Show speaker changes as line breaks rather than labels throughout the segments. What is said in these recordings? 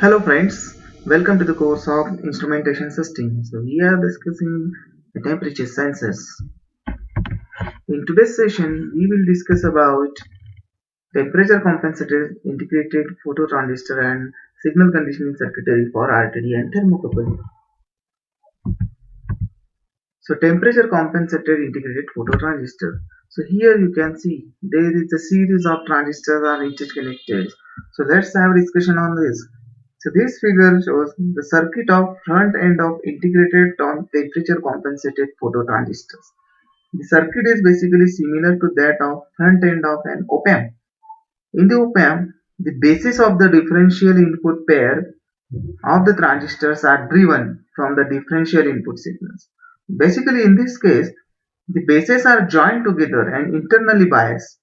Hello friends, welcome to the course of Instrumentation System. So we are discussing the temperature sensors. In today's session, we will discuss about temperature compensated integrated phototransistor and signal conditioning circuitry for RTD and thermocouple. So temperature compensated integrated phototransistor. So here you can see there is a series of transistors are interconnected. So let's have a discussion on this. So this figure shows the circuit of front end of integrated temperature compensated phototransistors. The circuit is basically similar to that of front end of an op-amp. In the op-amp, the basis of the differential input pair of the transistors are driven from the differential input signals. Basically, in this case, the bases are joined together and internally biased.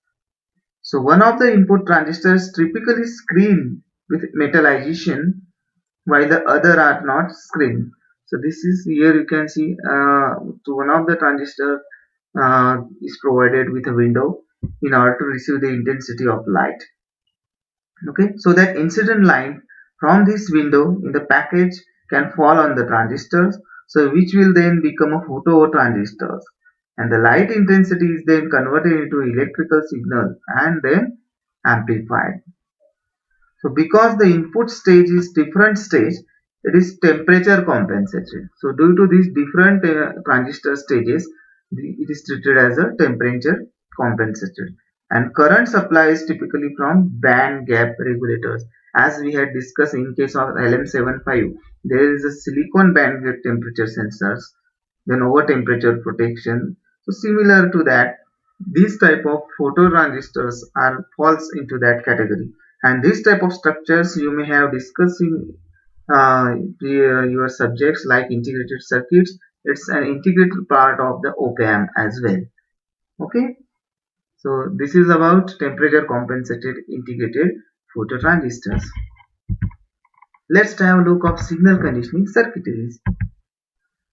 So one of the input transistors typically screen with metallization while the other are not screened. So this is here you can see to one of the transistor is provided with a window in order to receive the intensity of light. Okay, so that incident line from this window in the package can fall on the transistors, so which will then become a phototransistors, and the light intensity is then converted into electrical signal and then amplified. So because the input stage is different stage, it is temperature compensated. So due to these different transistor stages, it is treated as a temperature compensated. And current supply is typically from band gap regulators. As we had discussed in case of LM75, there is a silicon band gap temperature sensors, then over temperature protection. So similar to that, these type of phototransistors are falls into that category, and this type of structures you may have discussed in your subjects like integrated circuits. It's an integrated part of the op-amp as well. Okay, so this is about temperature compensated integrated phototransistors. Let's have a look of signal conditioning circuitries.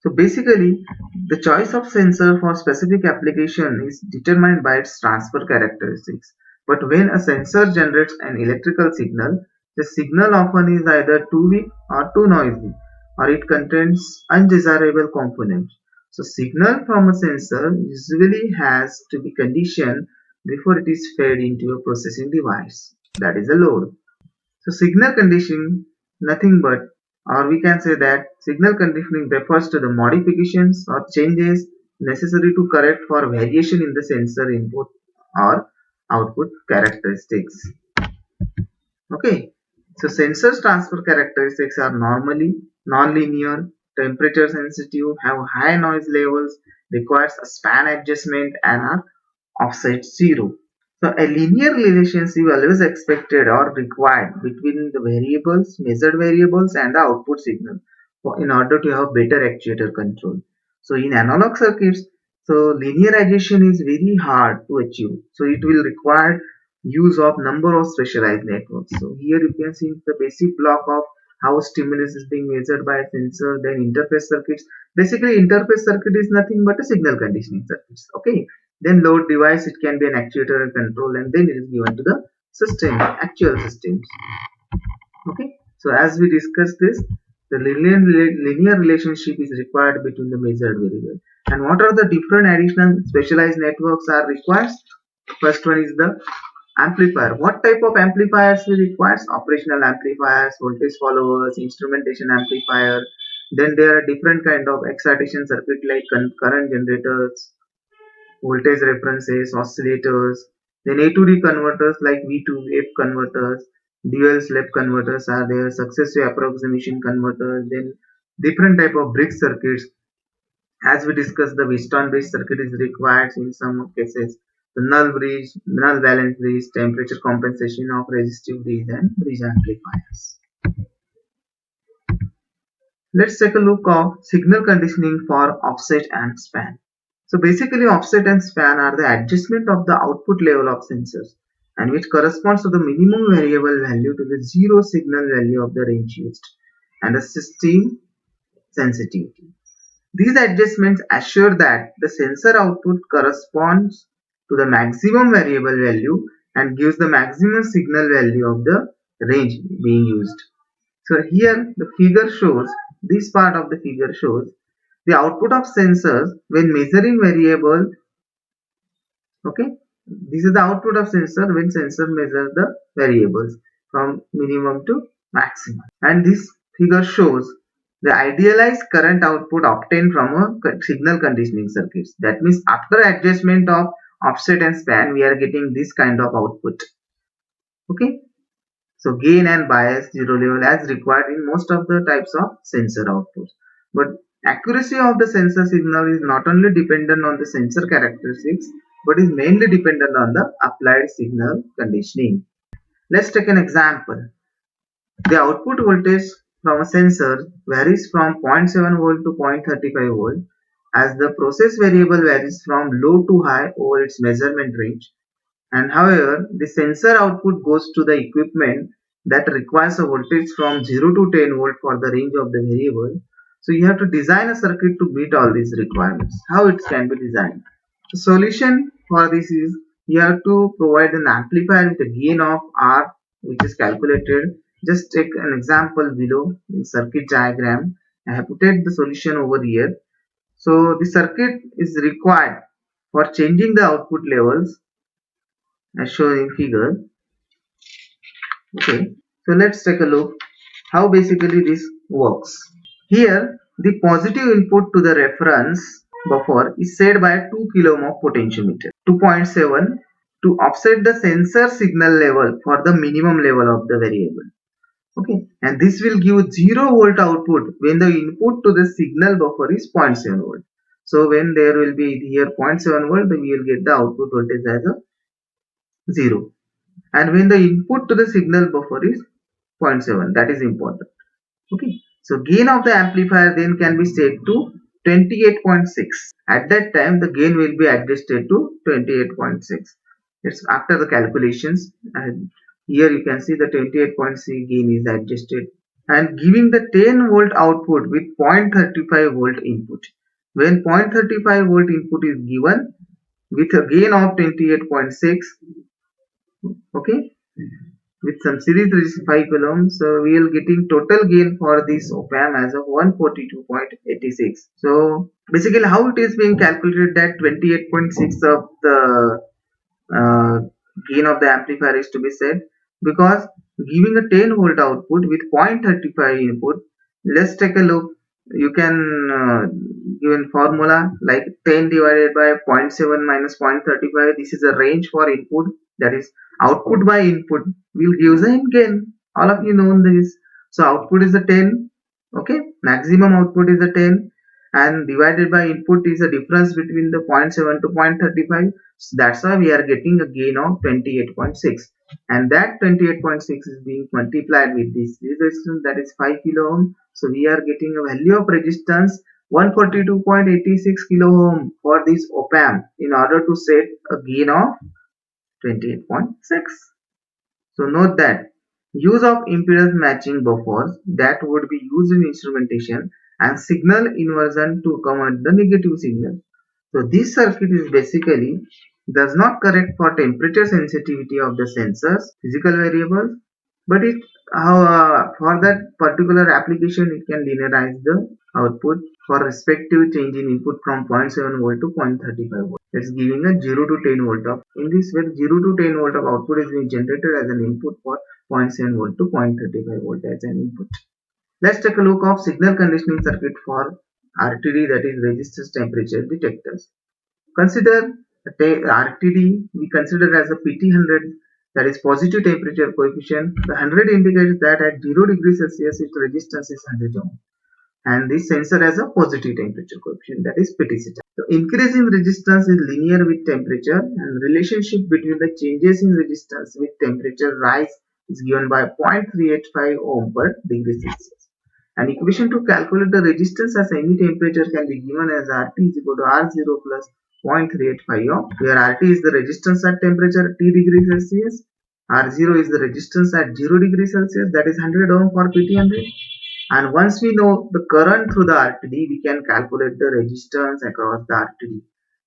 So basically, the choice of sensor for specific application is determined by its transfer characteristics. But when a sensor generates an electrical signal, the signal often is either too weak or too noisy, or it contains undesirable components. So signal from a sensor usually has to be conditioned before it is fed into a processing device, that is a load. So signal conditioning nothing but, or we can say that signal conditioning refers to the modifications or changes necessary to correct for variation in the sensor input or output characteristics. Okay, so sensors transfer characteristics are normally non-linear, temperature sensitive, have high noise levels, requires a span adjustment and are offset zero. So a linear relationship always expected or required between the variables, measured variables and the output signal in order to have better actuator control. So in analog circuits, so linearization is very hard to achieve. So it will require use of number of specialized networks. So here you can see the basic block of how stimulus is being measured by a sensor, then interface circuits. Basically interface circuit is nothing but a signal conditioning circuits. Okay, then load device, it can be an actuator and control, and then it is given to the system, actual systems. Okay, so as we discussed this, the linear relationship is required between the measured variable. And what are the different additional specialized networks are required? First one is the amplifier. What type of amplifiers we require? Operational amplifiers, voltage followers, instrumentation amplifier. Then there are different kind of excitation circuit like current generators, voltage references, oscillators. Then A to D converters like V to F converters, dual slip converters are there, successive approximation converters, then different type of bridge circuits. As we discussed, the Wheatstone bridge circuit is required in some cases. The null bridge, null balance bridge, temperature compensation of resistive bridge and bridge amplifiers. Let's take a look of signal conditioning for offset and span. So basically offset and span are the adjustment of the output level of sensors, and which corresponds to the minimum variable value to the zero signal value of the range used and the system sensitivity. These adjustments assure that the sensor output corresponds to the maximum variable value and gives the maximum signal value of the range being used. So here the figure shows, this part of the figure shows the output of sensors when measuring variable. Okay, this is the output of sensor when sensor measure the variables from minimum to maximum. And this figure shows the idealized current output obtained from a signal conditioning circuits. That means after adjustment of offset and span, we are getting this kind of output. Okay, so gain and bias zero level as required in most of the types of sensor outputs. But accuracy of the sensor signal is not only dependent on the sensor characteristics, but is mainly dependent on the applied signal conditioning. Let's take an example. The output voltage from a sensor varies from 0.7 volt to 0.35 volt as the process variable varies from low to high over its measurement range. And however, the sensor output goes to the equipment that requires a voltage from 0 to 10 volt for the range of the variable. So you have to design a circuit to meet all these requirements. How it can be designed? The solution for this is you have to provide an amplifier with a gain of R which is calculated. Just take an example below in circuit diagram. I have put the solution over here. So the circuit is required for changing the output levels as shown in figure. Okay, so let's take a look how basically this works. Here, the positive input to the reference buffer is set by a 2 kilo ohm of potentiometer, 2.7 to offset the sensor signal level for the minimum level of the variable. Okay, and this will give 0 volt output when the input to the signal buffer is 0.7 volt. So when there will be here 0.7 volt, we will get the output voltage as a 0. And when the input to the signal buffer is 0.7, that is important. Okay, so gain of the amplifier then can be set to 28.6. At that time the gain will be adjusted to 28.6. It's after the calculations, and here you can see the 28.6 gain is adjusted and giving the 10 volt output with 0.35 volt input. When 0.35 volt input is given with a gain of 28.6, okay, with some series resistance 5 kilo ohm, so we will getting total gain for this op amp as of 142.86. So basically how it is being calculated, that 28.6 of the uh, gain of the amplifier is to be set because giving a 10 volt output with 0.35 input. Let's take a look. You can give a formula like 10 divided by 0.7 minus 0.35. This is a range for input, that is output by input will give the gain. All of you know this. So output is a 10. Okay, maximum output is a 10 and divided by input is a difference between the 0.7 to 0.35. So that's why we are getting a gain of 28.6, and that 28.6 is being multiplied with this resistance, that is 5 kilo ohm. So we are getting a value of resistance 142.86 kilo ohm for this op amp in order to set a gain of 28.6. So note that use of impedance matching buffers that would be used in instrumentation and signal inversion to accommodate the negative signal. So this circuit is basically does not correct for temperature sensitivity of the sensors, physical variables, but it for that particular application it can linearize the output for respective change in input from 0.7 volt to 0.35 volt. It's giving a 0 to 10 volt of, in this way 0 to 10 volt of output is being generated as an input for 0.7 volt to 0.35 volt as an input. Let's take a look of signal conditioning circuit for RTD, that is resistance temperature detectors. Consider RTD, we consider as a PT100, that is positive temperature coefficient. The 100 indicates that at 0 degrees Celsius its resistance is 100 ohm, and this sensor has a positive temperature coefficient, that is PTC. So increase in resistance is linear with temperature, and relationship between the changes in resistance with temperature rise is given by 0.385 ohm per degree Celsius. An equation to calculate the resistance at any temperature can be given as RT is equal to R0 plus 0.385 ohm, where RT is the resistance at temperature T degree Celsius, R0 is the resistance at 0 degree Celsius, that is 100 ohm for PT100. And once we know the current through the RTD, we can calculate the resistance across the RTD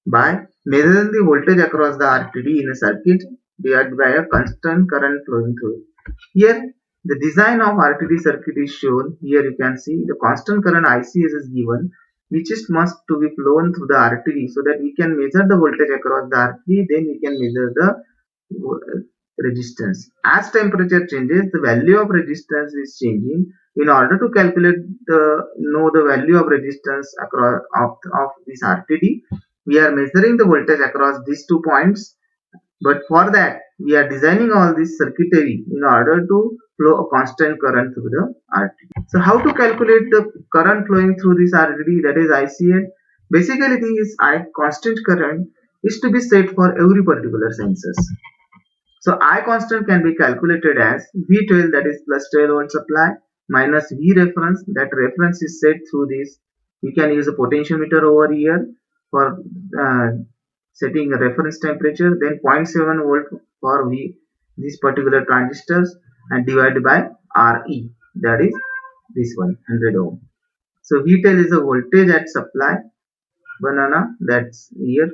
by measuring the voltage across the RTD in a circuit divided by a constant current flowing through it. Here The design of RTD circuit is shown. Here you can see the constant current ICS is given, which is must to be flown through the RTD so that we can measure the voltage across the RTD, then we can measure the resistance. As temperature changes, the value of resistance is changing. In order to calculate know the value of resistance across of this RTD, we are measuring the voltage across these 2 points, but for that, we are designing all this circuitry in order to flow a constant current through the RTD. So how to calculate the current flowing through this RTD, that is ICA? Basically, this I constant current is to be set for every particular sensors. So I constant can be calculated as V12, that is plus 12 volt supply, minus V reference, that reference is set through this. We can use a potentiometer over here for setting a reference temperature, then 0.7 volt for V these particular transistors, and divided by RE, that is this one 100 ohm. So V12 is the voltage at supply banana, that's here.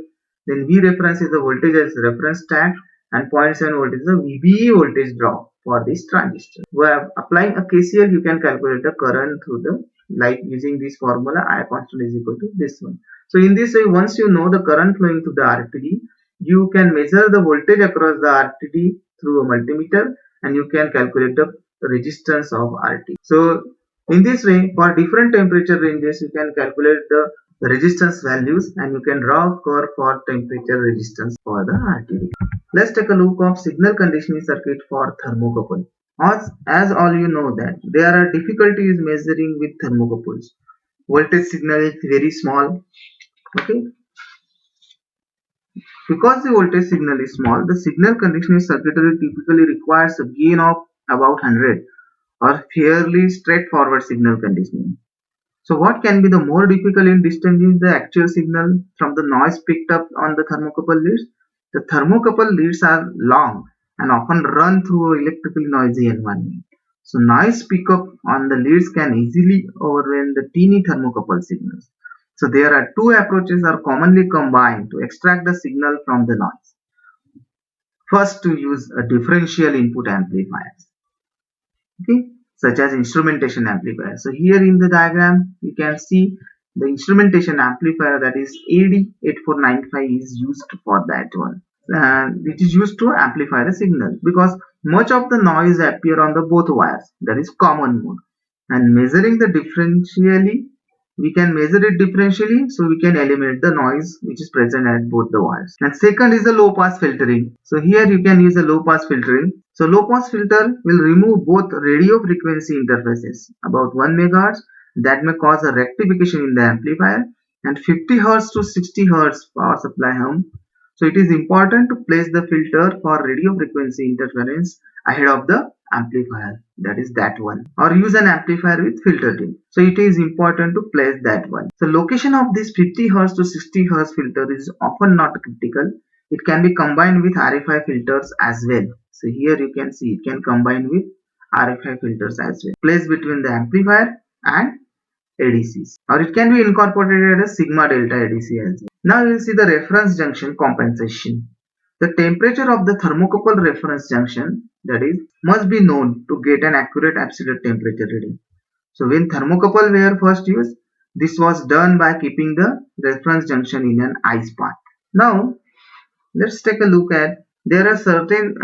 Then V reference is the voltage as reference tag, and 0.7 volt is the VBE voltage drop for this transistor. While applying a KCL, you can calculate the current through the, like using this formula, I constant is equal to this one. So in this way, once you know the current flowing through the RTD, you can measure the voltage across the RTD through a multimeter, and you can calculate the resistance of RTD. So in this way, for different temperature ranges, you can calculate the resistance values, and you can draw a curve for temperature resistance for the RTD. Let's take a look of signal conditioning circuit for thermocouple. As all you know that there are difficulties measuring with thermocouples. Voltage signal is very small. Okay, because the voltage signal is small, the signal conditioning circuitry typically requires a gain of about 100 or fairly straightforward signal conditioning. So what can be the more difficult in distinguishing the actual signal from the noise picked up on the thermocouple leads? The thermocouple leads are long and often run through an electrically noisy environment. So noise pickup on the leads can easily overwhelm the teeny thermocouple signals. So there are two approaches are commonly combined to extract the signal from the noise. First, to use a differential input amplifiers. Okay, such as instrumentation amplifier. So here in the diagram you can see the instrumentation amplifier, that is AD8495 is used for that one. It is used to amplify the signal because much of the noise appear on the both wires, that is common mode, and measuring the differentially, we can measure it differentially, so we can eliminate the noise which is present at both the wires. And second is the low pass filtering. So here you can use a low pass filtering. So low pass filter will remove both radio frequency interfaces about 1 MHz that may cause a rectification in the amplifier, and 50 Hz to 60 Hz power supply hum. So it is important to place the filter for radio frequency interference ahead of the amplifier, that is that one, or use an amplifier with filter tip. So it is important to place that one. So location of this 50 Hz to 60 Hz filter is often not critical. It can be combined with RFI filters as well. So here you can see it can combine with RFI filters as well, placed between the amplifier and ADCs, or it can be incorporated as sigma delta ADC as well. Now you will see the reference junction compensation. The temperature of the thermocouple reference junction, that is, must be known to get an accurate absolute temperature reading. So when thermocouple were first used, this was done by keeping the reference junction in an ice bath. Now let's take a look at, there are certain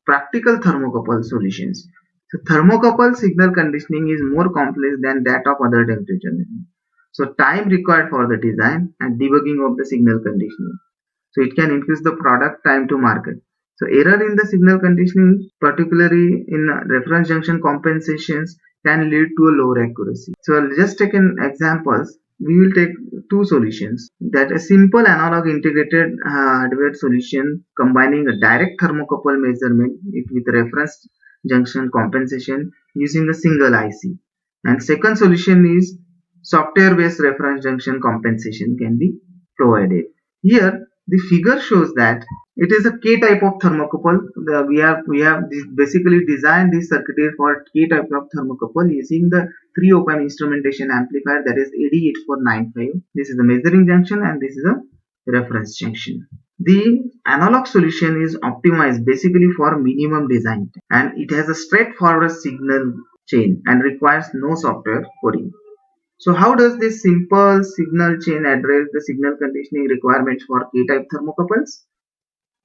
practical thermocouple solutions. So thermocouple signal conditioning is more complex than that of other temperature measurement. So time required for the design and debugging of the signal conditioning. So it can increase the product time to market. So error in the signal conditioning, particularly in reference junction compensations, can lead to a lower accuracy. So I'll just take an examples. We will take two solutions. That a simple analog integrated hardware solution combining a direct thermocouple measurement with reference junction compensation using a single IC. And second solution is software-based reference junction compensation can be provided. Here the figure shows that it is a K type of thermocouple. We have basically designed this circuitry for K type of thermocouple using the 3 op-amp instrumentation amplifier, that is AD8495. This is the measuring junction and this is a reference junction. The analog solution is optimized basically for minimum design time, and it has a straightforward signal chain and requires no software coding. So how does this simple signal chain address the signal conditioning requirements for K-type thermocouples?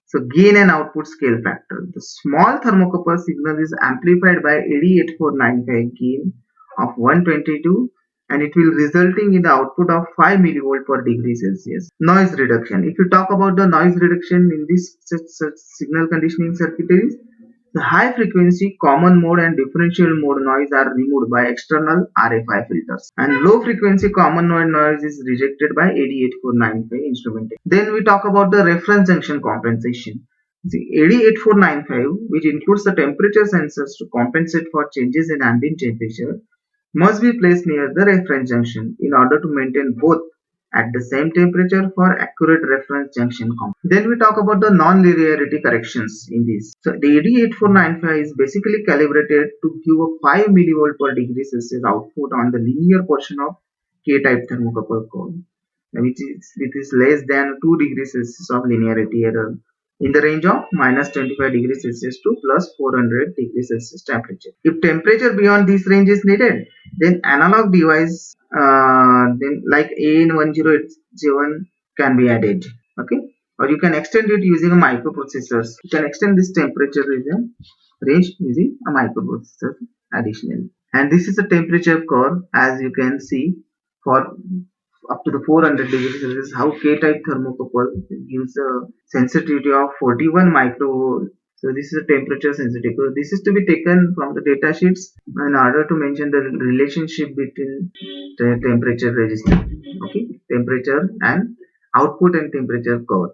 So gain and output scale factor. The small thermocouple signal is amplified by AD8495 gain of 122, and it will resulting in the output of 5 millivolt per degree Celsius. Noise reduction. If you talk about the noise reduction in this such signal conditioning circuitries, the high frequency, common mode and differential mode noise are removed by external RFI filters, and low frequency common mode noise is rejected by AD8495 instrumentation. Then we talk about the reference junction compensation. The AD8495, which includes the temperature sensors to compensate for changes in ambient temperature, must be placed near the reference junction in order to maintain both at the same temperature for accurate reference junction comp. Then we talk about the non-linearity corrections in this. So the AD8495 is basically calibrated to give a 5 millivolt per degree Celsius output on the linear portion of K-type thermocouple core, which is less than 2 degrees Celsius of linearity error in the range of minus 25 degrees Celsius to plus 400 degrees Celsius temperature. If temperature beyond this range is needed, then analog device then like AN1087 can be added. Okay, or you can extend it using a microprocessors. You can extend this temperature region range using a microprocessor additionally. And this is a temperature curve, as you can see, for up to the 400 degrees Celsius, how K-type thermocouple gives a sensitivity of 41 micro. So this is a temperature sensitive. So this is to be taken from the data sheets in order to mention the relationship between the temperature register, okay, temperature and output and temperature curve.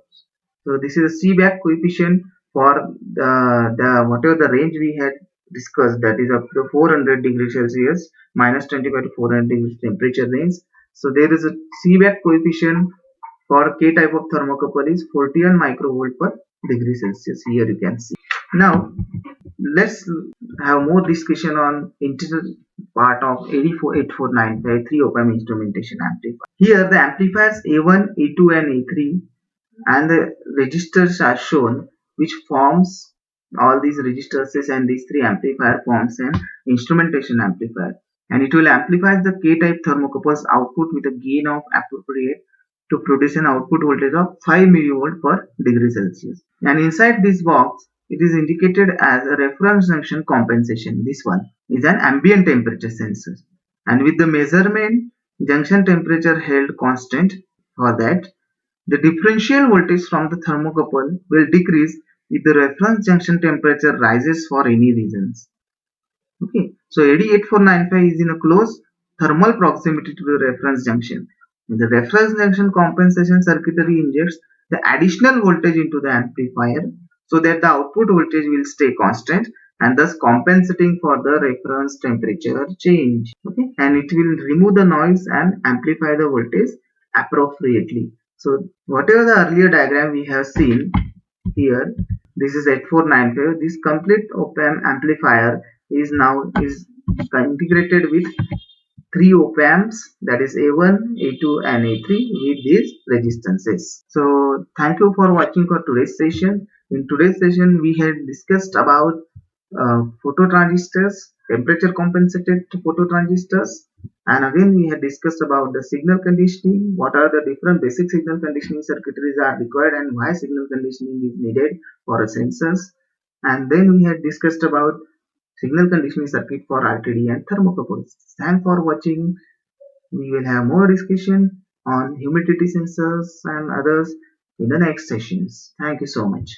So this is a Seebeck coefficient for the whatever the range we had discussed, that is up to 400 degrees Celsius minus 25 to 400 degrees temperature range. So there is a Seebeck coefficient for K type of thermocouple is 41 microvolt per degree Celsius. Here you can see. Now let's have more discussion on integral part of 848495 3 op amp instrumentation amplifier. Here the amplifiers A1, A2 and A3 and the registers are shown, which forms all these registers, and these three amplifier forms an instrumentation amplifier, and it will amplify the K-type thermocouple's output with a gain of appropriate to produce an output voltage of 5 millivolt per degree Celsius. And inside this box, it is indicated as a reference junction compensation. This one is an ambient temperature sensor, and with the measurement junction temperature held constant, for that the differential voltage from the thermocouple will decrease if the reference junction temperature rises for any reasons. Okay, so AD8495 is in a close thermal proximity to the reference junction. The reference junction compensation circuitry injects the additional voltage into the amplifier so that the output voltage will stay constant and thus compensating for the reference temperature change. Okay, and it will remove the noise and amplify the voltage appropriately. So whatever the earlier diagram we have seen here, this is 8495. This complete op amp amplifier is now integrated with three op amps, that is A1, A2 and A3 with these resistances. So thank you for watching for today's session. In today's session we had discussed about phototransistors, temperature compensated phototransistors, and again we had discussed about the signal conditioning, what are the different basic signal conditioning circuitries are required and why signal conditioning is needed for a sensors, and then we had discussed about signal conditioning circuit for RTD and thermocouples. Thanks for watching. We will have more discussion on humidity sensors and others in the next sessions. Thank you so much.